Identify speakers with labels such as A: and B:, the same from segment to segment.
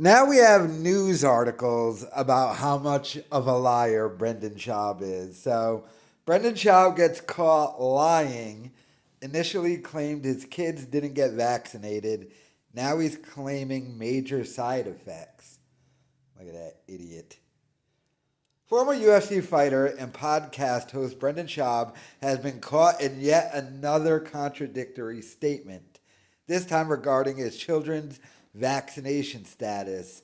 A: Now we have news articles about how much of a liar Brendan Schaub is. So, Brendan Schaub gets caught lying. Initially claimed his kids didn't get vaccinated. Now he's claiming major side effects. Look at that idiot. Former UFC fighter and podcast host Brendan Schaub has been caught in yet another contradictory statement, this time regarding his children's vaccination status.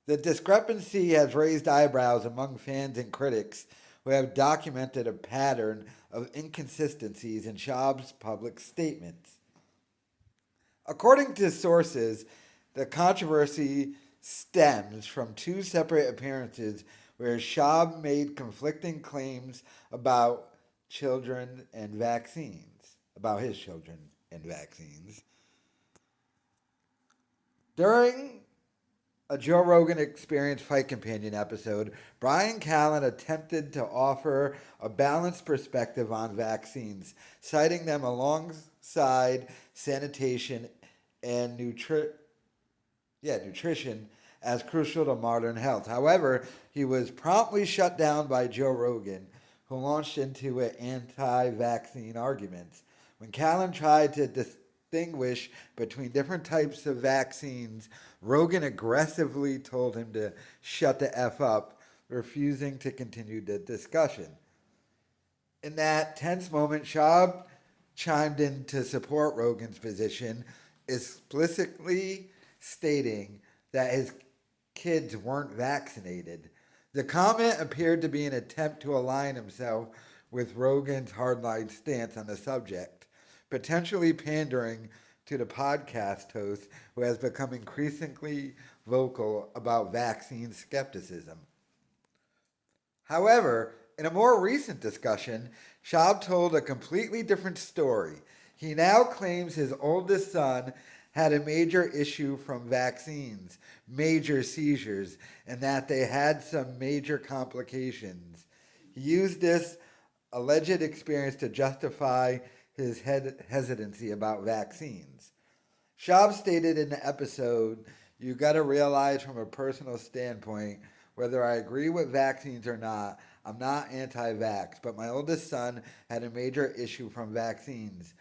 A: The discrepancy has raised eyebrows among fans and critics who have documented a pattern of inconsistencies in Schaub's public statements. According to sources, the controversy stems from two separate appearances where Schaub made conflicting claims about children and vaccines, about his children and vaccines. During a Joe Rogan Experience Fight Companion episode, Brian Callen attempted to offer a balanced perspective on vaccines, citing them alongside sanitation and nutrition as crucial to modern health. However, he was promptly shut down by Joe Rogan, who launched into an anti-vaccine arguments. When Callen tried to distinguish between different types of vaccines, Rogan aggressively told him to shut the F up, refusing to continue the discussion. In that tense moment, Schaub chimed in to support Rogan's position, explicitly stating that his kids weren't vaccinated. The comment appeared to be an attempt to align himself with Rogan's hardline stance on the subject, potentially pandering to the podcast host who has become increasingly vocal about vaccine skepticism. However, in a more recent discussion, Schaub told a completely different story. He now claims his oldest son had a major issue from vaccines, major seizures, and that they had some major complications. He used this alleged experience to justify his hesitancy about vaccines. Schaub stated in the episode, "You gotta realize from a personal standpoint, whether I agree with vaccines or not, I'm not anti-vax, but my oldest son had a major issue from vaccines.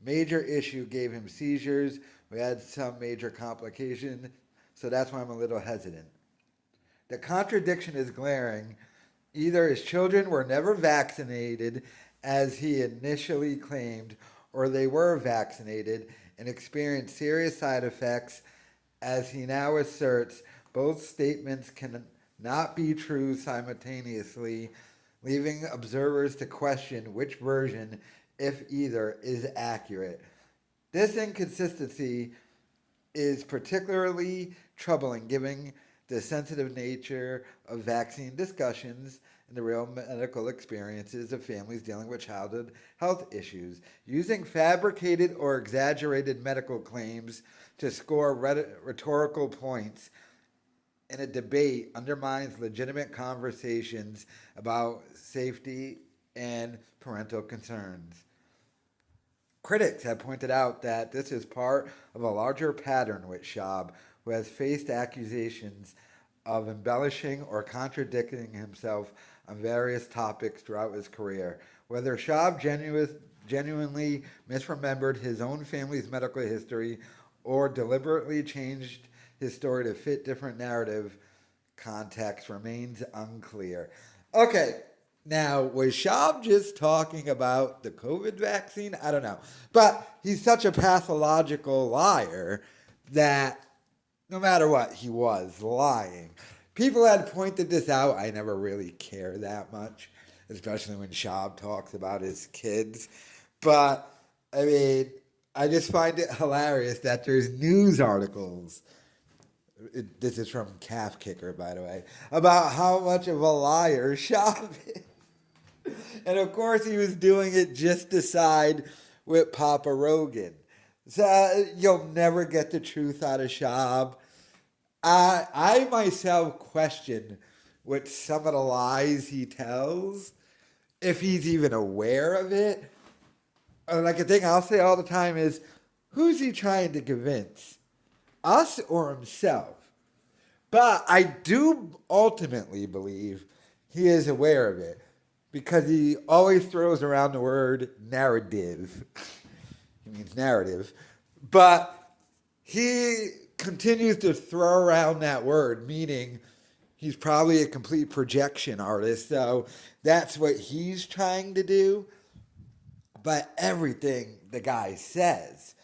A: Major issue gave him seizures. We had some major complications, so that's why I'm a little hesitant." The contradiction is glaring. Either his children were never vaccinated, as he initially claimed, or they were vaccinated and experienced serious side effects, as he now asserts. Both statements cannot be true simultaneously, leaving observers to question which version, if either, is accurate. This inconsistency is particularly troubling given the sensitive nature of vaccine discussions and the real medical experiences of families dealing with childhood health issues. Using fabricated or exaggerated medical claims to score rhetorical points in a debate undermines legitimate conversations about safety and parental concerns. Critics have pointed out that this is part of a larger pattern with Schaub, who has faced accusations of embellishing or contradicting himself on various topics throughout his career. Whether Schaub genuinely misremembered his own family's medical history or deliberately changed his story to fit different narrative context remains unclear. Okay, now, was Schaub just talking about the COVID vaccine? I don't know. But he's such a pathological liar that no matter what, he was lying. People had pointed this out. I never really care that much, especially when Schaub talks about his kids. But, I mean, I just find it hilarious that there's news articles. This is from Calf Kicker, by the way, about how much of a liar Schaub is. And of course, he was doing it just to side with Papa Rogan. So you'll never get the truth out of Schaub. I myself question what some of the lies he tells, if he's even aware of it. Like a thing I'll say all the time is, who's he trying to convince? Us or himself? But I do ultimately believe he is aware of it because he always throws around the word narrative. He means narrative. But he continues to throw around that word, meaning he's probably a complete projection artist. So that's what he's trying to do. But everything the guy says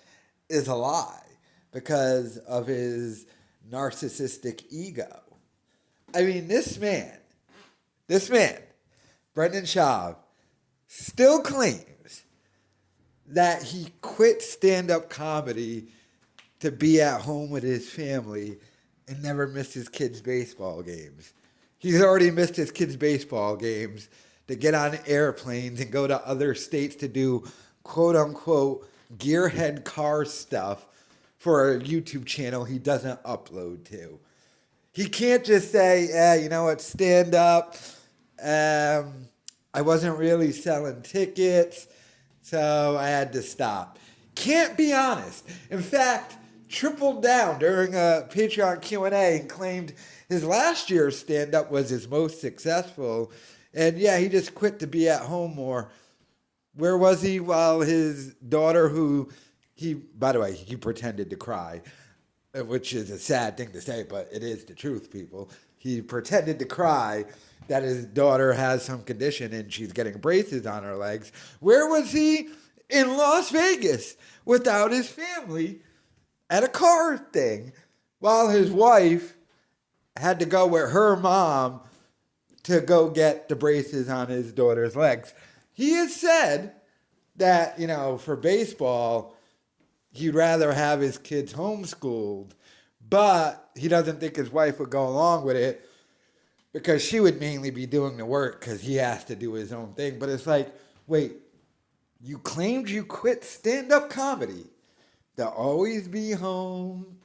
A: is a lie because of his narcissistic ego. I mean, this man, Brendan Schaub, still claims that he quit stand-up comedy to be at home with his family and never missed his kids' baseball games. He's already missed his kids' baseball games to get on airplanes and go to other states to do quote-unquote gearhead car stuff for a YouTube channel he doesn't upload to. He can't just say, yeah, you know what, stand up. I wasn't really selling tickets, so I had to stop. Can't be honest. In fact, tripled down during a Patreon Q&A and claimed his last year's stand-up was his most successful. And yeah, he just quit to be at home more. Where was he while his daughter, who by the way, he pretended to cry, which is a sad thing to say, but it is the truth, people. He pretended to cry that his daughter has some condition and she's getting braces on her legs. Where was he? In Las Vegas without his family at a car thing while his wife had to go with her mom to go get the braces on his daughter's legs. He has said that, for baseball, he'd rather have his kids homeschooled, but he doesn't think his wife would go along with it because she would mainly be doing the work because he has to do his own thing. But it's like, wait, you claimed you quit stand-up comedy to always be home,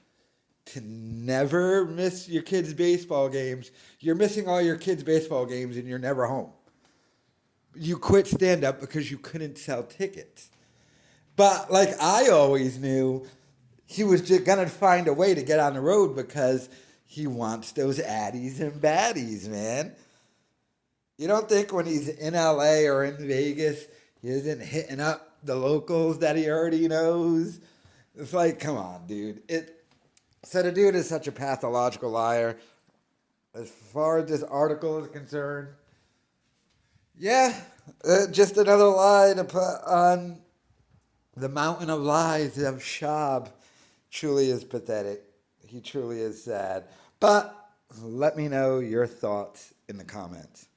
A: to never miss your kids' baseball games. You're missing all your kids' baseball games and you're never home. You quit stand-up because you couldn't sell tickets. But like I always knew, he was just going to find a way to get on the road because he wants those addies and baddies, man. You don't think when he's in LA or in Vegas, he isn't hitting up the locals that he already knows? It's like, come on, dude. So the dude is such a pathological liar. As far as this article is concerned, yeah, just another lie to put on the mountain of lies of Schaub. Truly is pathetic. He truly is sad. But let me know your thoughts in the comments.